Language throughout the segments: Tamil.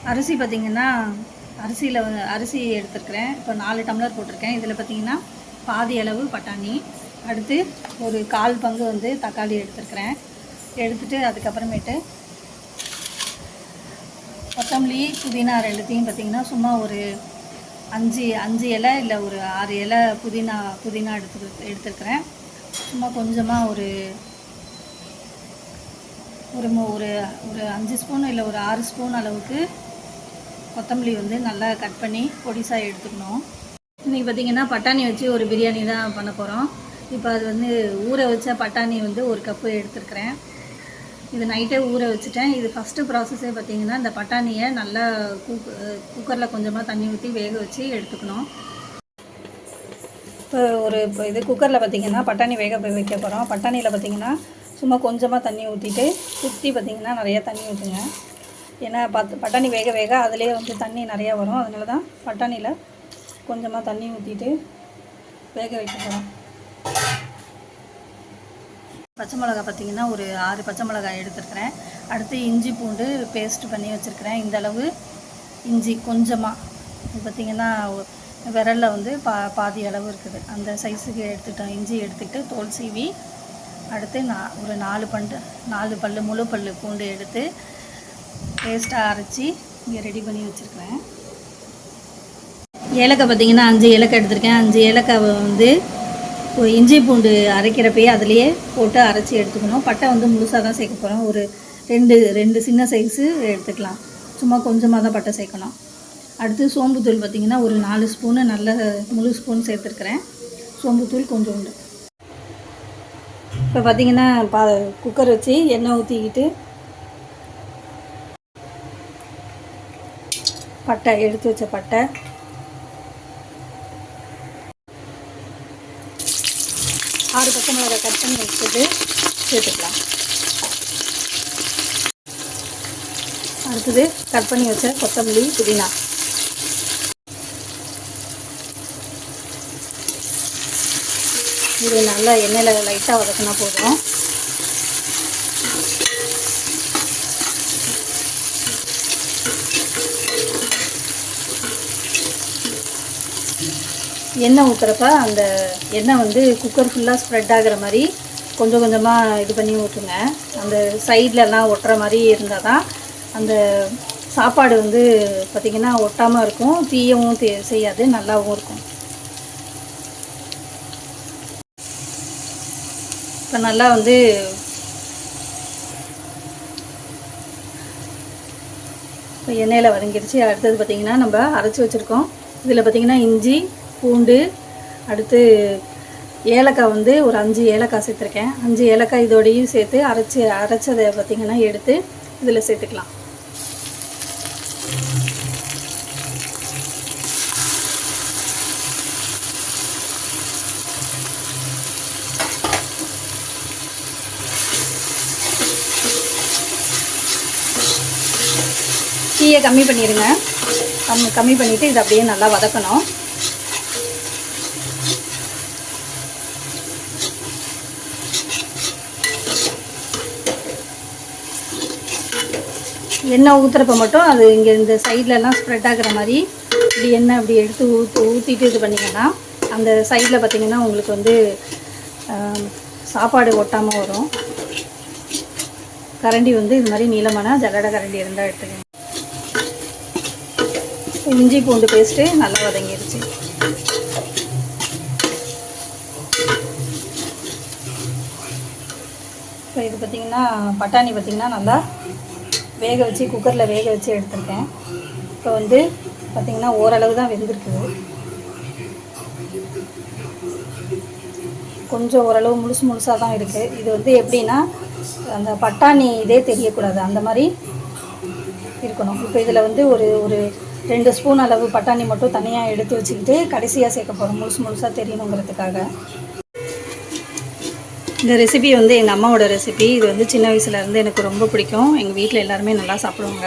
அரிசி பார்த்திங்கன்னா அரிசி எடுத்துருக்கிறேன். இப்போ 4 டம்ளர் போட்டிருக்கேன். இதில் பார்த்திங்கன்னா பாதி அளவு பட்டாணி, அடுத்து ஒரு 1/4 பங்கு வந்து தக்காளி எடுத்துருக்கிறேன். எடுத்துகிட்டு அதுக்கப்புறமேட்டு கொத்தமல்லி புதினா ரெண்டுத்தையும் பார்த்திங்கன்னா சும்மா ஒரு 5 இலை இல்லை ஒரு 6 இலை புதினா எடுத்துருக்கிறேன். சும்மா கொஞ்சமாக ஒரு ஒரு ஒரு ஒரு 5 ஸ்பூன் இல்லை ஒரு 6 ஸ்பூன் அளவுக்கு கொத்தமல்லி வந்து நல்லா கட் பண்ணி பொடிசாக எடுத்துக்கணும். இன்றைக்கி பார்த்திங்கன்னா பட்டாணி வச்சு ஒரு பிரியாணி தான் பண்ண போகிறோம். இப்போ அது வந்து ஊற வச்ச பட்டாணி வந்து 1 கப்பு எடுத்துருக்கிறேன். இது நைட்டே ஊற வச்சுட்டேன். இது ஃபஸ்ட்டு ப்ராசஸே பார்த்திங்கன்னா இந்த பட்டாணியை நல்லா குக்கரில் கொஞ்சமாக தண்ணி ஊற்றி வேக வச்சு எடுத்துக்கணும். இப்போ இது குக்கரில் பார்த்திங்கன்னா பட்டாணி வேக வைக்க போகிறோம். பட்டாணியில் பார்த்திங்கன்னா சும்மா கொஞ்சமாக தண்ணி ஊற்றிட்டு சுற்றி பார்த்திங்கன்னா நிறையா தண்ணி ஊற்றுங்க. ஏன்னா பட்டாணி வேக வேக அதிலே வந்து தண்ணி நிறையா வரும். அதனால தான் பட்டாணியில் கொஞ்சமாக தண்ணி ஊற்றிட்டு வேக வைக்க போகிறோம். பச்சை மிளகா பார்த்திங்கன்னா ஒரு 6 பச்சை மிளகாய் எடுத்துருக்கிறேன். அடுத்து இஞ்சி பூண்டு பேஸ்ட் பண்ணி வச்சுருக்கிறேன். இந்தளவு இஞ்சி கொஞ்சமாக இது பார்த்திங்கன்னா விரலில் வந்து பாதி அளவு இருக்குது. அந்த சைஸுக்கு எடுத்துக்கிட்டோம். இஞ்சி எடுத்துக்கிட்டு தோல் சீவி அடுத்து ஒரு 4 பல் முழு பல் பூண்டு எடுத்து பேஸ்ட்டாக அரைச்சி இங்கே ரெடி பண்ணி வச்சுருக்கிறேன். ஏலக்காய் பார்த்திங்கன்னா 5 ஏலக்காய் எடுத்திருக்கேன். 5 ஏலக்காவை வந்து இஞ்சி பூண்டு அரைக்கிறப்பயே அதிலையே போட்டு அரைச்சி எடுத்துக்கணும். பட்டை வந்து முழுசாக தான் சேர்க்க போகிறோம். ஒரு 2 சின்ன சைஸு எடுத்துக்கலாம். சும்மா கொஞ்சமாக தான் பட்டை சேர்க்கணும். அடுத்து சோம்புத்தூள் பார்த்திங்கன்னா ஒரு 4 ஸ்பூனு நல்ல முழு ஸ்பூன் சேர்த்துருக்குறேன். சோம்புத்தூள் கொஞ்சோண்டு. இப்போ பார்த்திங்கன்னா குக்கர் வச்சு எண்ணெய் ஊற்றிக்கிட்டு பட்டை எடுத்து வச்ச பட்டை, 6 பச்சை மிளகாய் கட் பண்ணி வச்சுட்டு சேர்த்துக்கலாம். அடுத்தது கட் பண்ணி வச்ச கொத்தமல்லி புதினா, இது நல்லா எண்ணெயில் லைட்டாக வதக்கினா போதும். எண்ணெய் ஊற்றுறப்ப அந்த எண்ணெய் வந்து குக்கர் ஃபுல்லாக ஸ்ப்ரெட் ஆகிற மாதிரி கொஞ்சம் கொஞ்சமாக இது பண்ணி ஊற்றுங்க. அந்த சைட்லலாம் ஒட்டுற மாதிரி இருந்தால் தான் அந்த சாப்பாடு வந்து பார்த்திங்கன்னா ஒட்டாமல் இருக்கும், தீயவும் செய்யாது, நல்லாவும் இருக்கும். இப்போ நல்லா வந்து இப்போ எண்ணெயில் வதங்கிடுச்சு. அடுத்தது பார்த்திங்கன்னா நம்ம அரைச்சி வச்சுருக்கோம். இதில் பார்த்திங்கன்னா இஞ்சி பூண்டு, அடுத்து ஏலக்காய் வந்து ஒரு 5 ஏலக்காய் சேர்த்துருக்கேன். 5 ஏலக்காய் இதோடையும் சேர்த்து அரைச்சதை பார்த்திங்கன்னா எடுத்து இதில் சேர்த்துக்கலாம். தீயை கம்மி பண்ணிடுங்க. கம்மி பண்ணிவிட்டு இதை அப்படியே நல்லா வதக்கணும். எண்ணெய் ஊற்றுறப்ப மட்டும் அது இங்கே இந்த சைட்லலாம் ஸ்ப்ரெட் ஆகிற மாதிரி இப்படி எண்ணெய் அப்படி எடுத்து ஊற்றிட்டு இது பண்ணிங்கன்னா அந்த சைடில் பார்த்திங்கன்னா உங்களுக்கு வந்து சாப்பாடு ஒட்டாமல் வரும். கரண்டி வந்து இது மாதிரி நீளமான ஜல்லடை கரண்டி இருந்தால் எடுத்துக்கணும். இஞ்சி பூண்டு பேஸ்ட்டு நல்லா வதங்கிடுச்சு. இப்போ இது பார்த்திங்கன்னா பட்டாணி பார்த்திங்கன்னா நல்லா வேக வச்சு குக்கரில் வேக வச்சு எடுத்துருக்கேன். இப்போ வந்து பார்த்திங்கன்னா ஓரளவு தான் வெந்திருக்குது. கொஞ்சம் ஓரளவு முழுசாக தான் இருக்குது. இது வந்து எப்படின்னா அந்த பட்டாணி இதே தெரியக்கூடாது, அந்த மாதிரி இருக்கணும். இப்போ இதில் வந்து ஒரு 2 ஸ்பூன் அளவு பட்டாணி மட்டும் தனியாக எடுத்து வச்சுக்கிட்டு கடைசியாக சேர்க்க போகிறோம், முழுசாக தெரியணுங்கிறதுக்காக. இந்த ரெசிபி வந்து எங்கள் அம்மாவோட ரெசிபி. இது வந்து சின்ன வயசுலேருந்து எனக்கு ரொம்ப பிடிக்கும். எங்கள் வீட்டில் எல்லாருமே நல்லா சாப்பிடுவாங்க,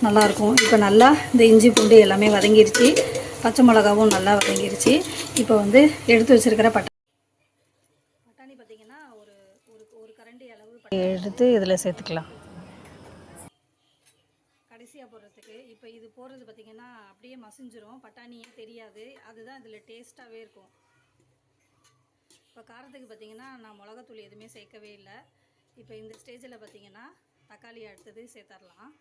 நல்லாயிருக்கும். இப்போ நல்லா இந்த இஞ்சி பூண்டு எல்லாமே வதங்கிருச்சு, பச்சை மிளகாவும் நல்லா வதங்கிருச்சு. இப்போ வந்து எடுத்து வச்சுருக்கிற பட்டாணி பார்த்திங்கன்னா ஒரு கரண்டி அளவு எடுத்து இதில் சேர்த்துக்கலாம். கடைசியாக போடுறதுக்கு. இப்போ இது போடுறது பார்த்திங்கன்னா அப்படியே மசிஞ்சிரும், பட்டாணியே தெரியாது. அதுதான் இதில் டேஸ்ட்டாகவே இருக்கும். இப்போ காரத்துக்கு பார்த்திங்கன்னா நான் மிளகாத்தூள் எதுவுமே சேர்க்கவே இல்லை. இப்போ இந்த ஸ்டேஜில் பார்த்திங்கன்னா தக்காளி அடுத்தது சேர்த்துடலாம்.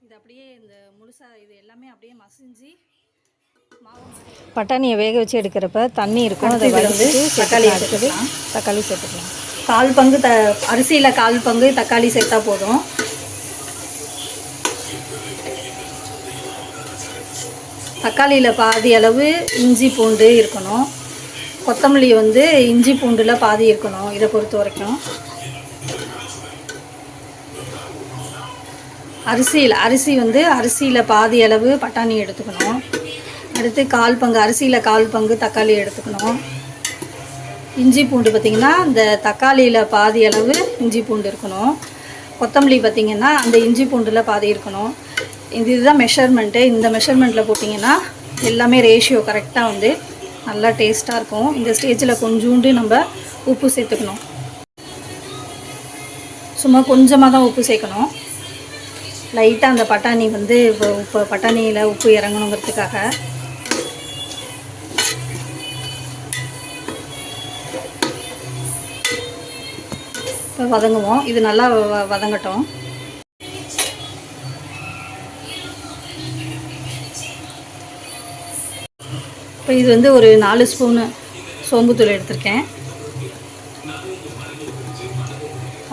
இது அப்படியே இந்த முழுசாக இது எல்லாமே அப்படியே மசிஞ்சு மாவு. பட்டாணியை வேக வச்சு எடுக்கிறப்ப தண்ணி இருக்கும், அதை வந்து தக்காளி எடுத்துக்கலாம். தக்காளி சேர்த்துக்கலாம். 1/4 பங்கு அரிசியில் 1/4 பங்கு தக்காளி சேர்த்தா போதும். தக்காளியில் பாதி அளவு இஞ்சி பூண்டு இருக்கணும். கொத்தமல்லி வந்து இஞ்சி பூண்டில் பாதி இருக்கணும். இதை பொறுத்த வரைக்கும் அரிசி வந்து அரிசியில் பாதி அளவு பட்டாணி எடுத்துக்கணும். அடுத்து 1/4 பங்கு அரிசியில் 1/4 பங்கு தக்காளி எடுத்துக்கணும். இஞ்சி பூண்டு பார்த்திங்கன்னா இந்த தக்காளியில் பாதி அளவு இஞ்சி பூண்டு இருக்கணும். கொத்தமல்லி பார்த்திங்கன்னா அந்த இஞ்சி பூண்டில் பாதி இருக்கணும். இதுதான் மெஷர்மெண்ட்டு. இந்த மெஷர்மெண்ட்டில் போட்டிங்கன்னா எல்லாமே ரேஷியோ கரெக்டாக வந்து நல்லா டேஸ்ட்டாக இருக்கும். இந்த ஸ்டேஜில் கொஞ்சோண்டு நம்ம உப்பு சேர்த்துக்கணும். சும்மா கொஞ்சமாக தான் உப்பு சேர்க்கணும். லைட்டாக அந்த பட்டாணி வந்து இப்போ பட்டாணியில் உப்பு இறங்கணுங்கிறதுக்காக. இப்போ வதங்குவோம். இது நல்லா வதங்கட்டும். இப்போ இது வந்து ஒரு 4 ஸ்பூனு சோம்புத்தூள் எடுத்திருக்கேன்,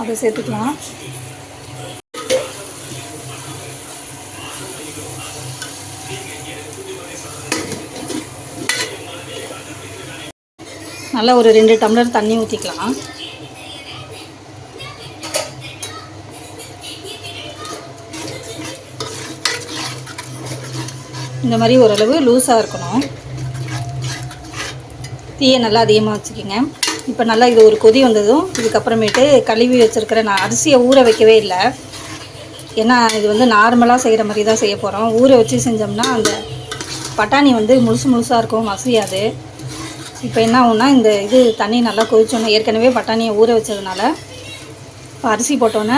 அதை சேர்த்துக்கலாம். நல்லா ஒரு 2 டம்ளர் தண்ணி ஊற்றிக்கலாம். இந்த மாதிரி ஓரளவு லூஸாக இருக்கணும். தீயை நல்லா அதிகமாக வச்சுக்கிங்க. இப்போ நல்லா இது ஒரு கொதி வந்ததும் இதுக்கப்புறமேட்டு கழுவி வச்சுருக்கிற நான் அரிசியை ஊற வைக்கவே இல்லை. ஏன்னா இது வந்து நார்மலாக செய்கிற மாதிரி தான் செய்ய போகிறோம். ஊற வச்சு செஞ்சோம்னா அந்த பட்டாணி வந்து முழுசாக இருக்கும், மசியாது. இப்போ என்ன ஆகும்னா இந்த இது தண்ணி நல்லா கொதிச்சோன்னா, ஏற்கனவே பட்டாணியை ஊற வச்சதுனால இப்போ அரிசி போட்டோன்னே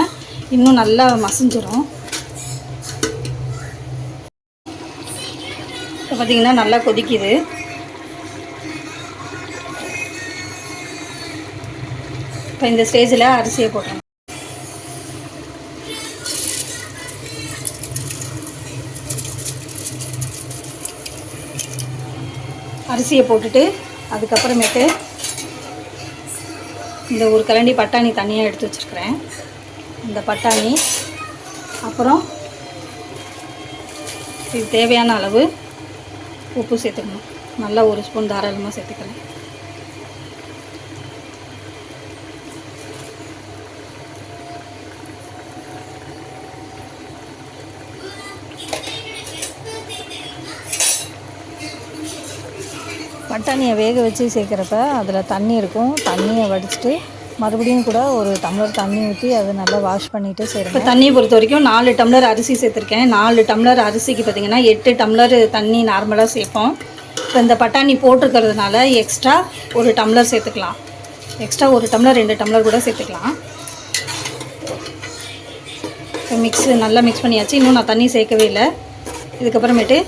இன்னும் நல்லா மசிஞ்சிரும். இப்போ பார்த்திங்கன்னா நல்லா கொதிக்குது. இப்போ இந்த ஸ்டேஜில் அரிசியை போட்டோம். அரிசியை போட்டுட்டு அதுக்கப்புறமேட்டு இந்த ஒரு கரண்டி பட்டாணி தனியாக எடுத்து வச்சுருக்கிறேன். இந்த பட்டாணி அப்புறம் இது தேவையான அளவு உப்பு சேர்த்துக்கணும். நல்லா 1 ஸ்பூன் தாராளமாக சேர்த்துக்கிறேன். பட்டாணியை வேக வச்சு சேர்க்குறப்ப அதில் தண்ணி இருக்கும். தண்ணியை வடிச்சிட்டு மறுபடியும் கூட ஒரு டம்ளர் தண்ணி ஊற்றி அதை நல்லா வாஷ் பண்ணிவிட்டு சேர்ப்பேன். இப்போ தண்ணியை பொறுத்த வரைக்கும் 4 டம்ளர் அரிசி சேர்த்துருக்கேன். 4 டம்ளர் அரிசிக்கு பார்த்திங்கன்னா 8 டம்ளர் தண்ணி நார்மலாக சேர்ப்போம். இப்போ இந்த பட்டாணி போட்டிருக்கிறதுனால எக்ஸ்ட்ரா 1 டம்ளர் சேர்த்துக்கலாம். எக்ஸ்ட்ரா 1 டம்ளர் 2 டம்ளர் கூட சேர்த்துக்கலாம். இப்போ நல்லா மிக்ஸ் பண்ணியாச்சு. இன்னும் நான் தண்ணி சேர்க்கவே இல்லை. இதுக்கப்புறமேட்டு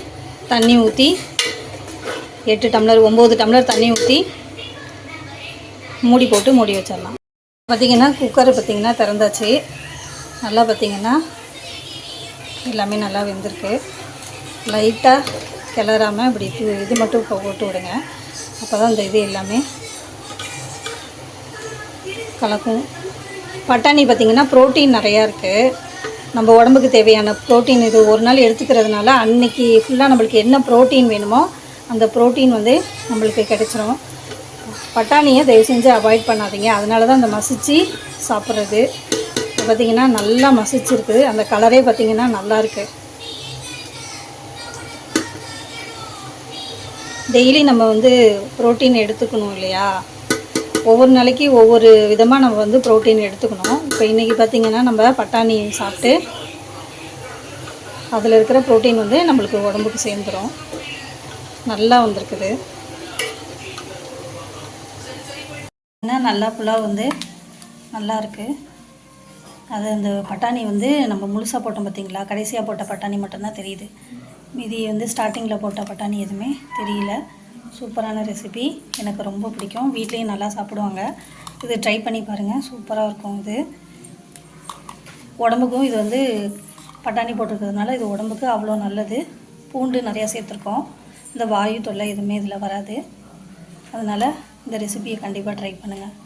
தண்ணி ஊற்றி 8 டம்ளர் 9 டம்ளர் தண்ணி ஊற்றி மூடி போட்டு மூடி வச்சிடலாம். பார்த்திங்கன்னா குக்கரை பார்த்திங்கன்னா திறந்தாச்சு. நல்லா பார்த்திங்கன்னா எல்லாமே நல்லா வெந்திருக்கு. லைட்டாக கிளறாமல் இப்படி இது மட்டும் இப்போ போட்டு விடுங்க. அப்போ தான் இந்த இது எல்லாமே கலக்கும். பட்டாணி பார்த்திங்கன்னா ப்ரோட்டீன் நிறையா இருக்குது. நம்ம உடம்புக்கு தேவையான ப்ரோட்டீன் இது ஒரு நாள் எடுத்துக்கிறதுனால அன்றைக்கி ஃபுல்லாக நம்மளுக்கு என்ன ப்ரோட்டீன் வேணுமோ அந்த ப்ரோட்டீன் வந்து நம்மளுக்கு கிடைச்சிரும். பட்டாணியை தயவு செஞ்சு அவாய்ட் பண்ணாதீங்க. அதனால தான் அந்த மசிச்சு சாப்பிட்றது. பார்த்திங்கன்னா நல்லா மசிச்சிருக்கு. அந்த கலரே பார்த்திங்கன்னா நல்லாயிருக்கு. டெய்லி நம்ம வந்து ப்ரோட்டீன் எடுத்துக்கணும் இல்லையா? ஒவ்வொரு நாளைக்கு ஒவ்வொரு விதமாக நம்ம வந்து ப்ரோட்டீன் எடுத்துக்கணும். இப்போ இன்றைக்கி பார்த்திங்கன்னா நம்ம பட்டாணி சாப்பிட்டு அதில் இருக்கிற ப்ரோட்டீன் வந்து நம்மளுக்கு உடம்புக்கு சேர்ந்துடும். நல்லா வந்திருக்குது. நல்லா புலாவ் வந்து நல்லா இருக்குது. அது அந்த பட்டாணி வந்து நம்ம முழுசாக போட்டோம் பார்த்தீங்களா, கடைசியாக போட்ட பட்டாணி மட்டும்தான் தெரியுது. மீதி வந்து ஸ்டார்டிங்கில் போட்ட பட்டாணி எதுவுமே தெரியல. சூப்பரான ரெசிபி, எனக்கு ரொம்ப பிடிக்கும். வீட்லேயும் நல்லா சாப்பிடுவாங்க. இது ட்ரை பண்ணி பாருங்கள், சூப்பராக இருக்கும். இது உடம்புக்கும், இது வந்து பட்டாணி போட்டிருக்கிறதுனால இது உடம்புக்கு அவ்வளோ நல்லது. பூண்டு நிறையா சேர்த்துருக்கோம். இந்த வாயு தொல்லை எதுவுமே இதில் வராது. அதனால் இந்த ரெசிபியை கண்டிப்பாக ட்ரை பண்ணுங்கள்.